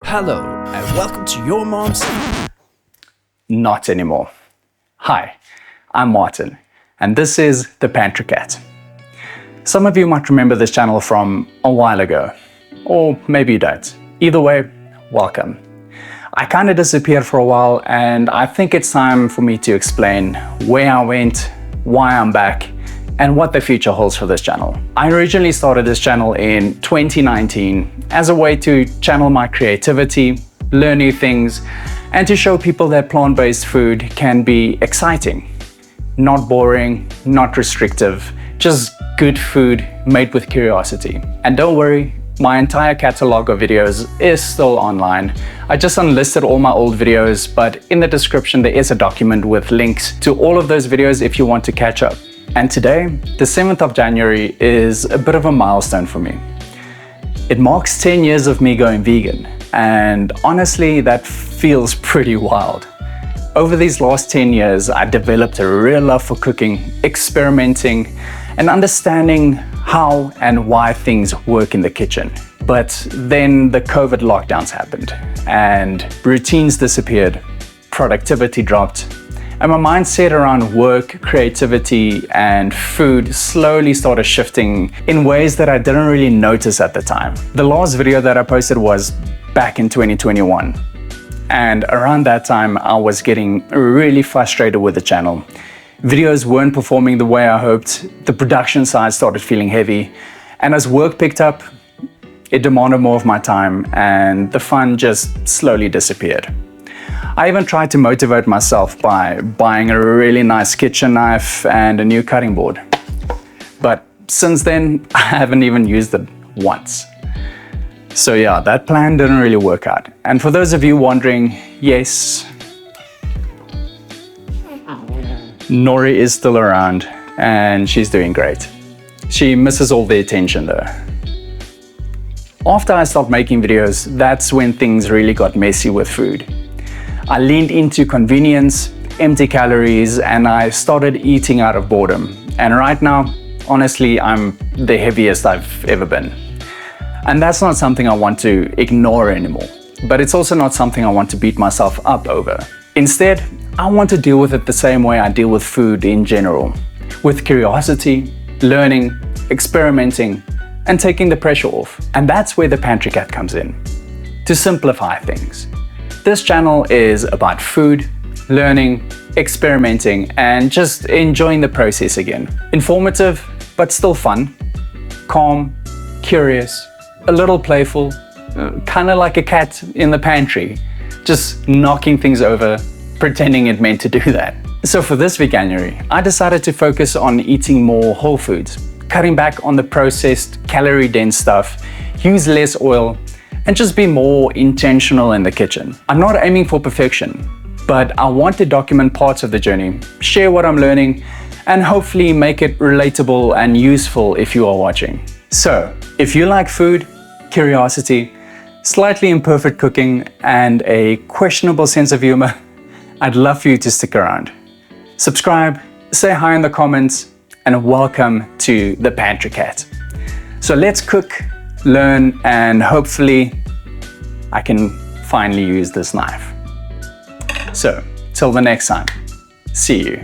Hello, and welcome to your mom's... Not anymore. Hi, I'm Martin, and this is the Pantry Cat. Some of you might remember this channel from a while ago, or maybe you don't. Either way, welcome. I kind of disappeared for a while, and I think it's time for me to explain where I went, why I'm back, and what the future holds for this channel. I originally started this channel in 2019 as a way to channel my creativity, learn new things, and to show people that plant-based food can be exciting. Not boring, not restrictive, just good food made with curiosity. And don't worry, my entire catalog of videos is still online. I just unlisted all my old videos, but in the description there is a document with links to all of those videos if you want to catch up. And today, the 7th of January, is a bit of a milestone for me. It marks 10 years of me going vegan, and honestly, that feels pretty wild. Over these last 10 years, I developed a real love for cooking, experimenting, and understanding how and why things work in the kitchen. But then the COVID lockdowns happened, and routines disappeared, productivity dropped, and my mindset around work, creativity, and food slowly started shifting in ways that I didn't really notice at the time. The last video that I posted was back in 2021. And around that time, I was getting really frustrated with the channel. Videos weren't performing the way I hoped, the production side started feeling heavy, and as work picked up, it demanded more of my time, and the fun just slowly disappeared. I even tried to motivate myself by buying a really nice kitchen knife and a new cutting board. But since then, I haven't even used it once. So yeah, that plan didn't really work out. And for those of you wondering, yes, Nori is still around and she's doing great. She misses all the attention though. After I stopped making videos, that's when things really got messy with food. I leaned into convenience, empty calories, and I started eating out of boredom. And right now, honestly, I'm the heaviest I've ever been. And that's not something I want to ignore anymore, but it's also not something I want to beat myself up over. Instead, I want to deal with it the same way I deal with food in general, with curiosity, learning, experimenting, and taking the pressure off. And that's where the Pantry Cat comes in, to simplify things. This channel is about food, learning, experimenting, and just enjoying the process again. Informative, but still fun, calm, curious, a little playful, kind of like a cat in the pantry, just knocking things over, pretending it meant to do that. So for this Veganuary, I decided to focus on eating more whole foods, cutting back on the processed, calorie-dense stuff, use less oil, and just be more intentional in the kitchen. I'm not aiming for perfection, but I want to document parts of the journey, share what I'm learning, and hopefully make it relatable and useful if you are watching. So, if you like food, curiosity, slightly imperfect cooking, and a questionable sense of humor, I'd love for you to stick around. Subscribe, say hi in the comments, and welcome to the Pantry Cat. So let's cook, learn, and hopefully I can finally use this knife. So, till the next time, see you.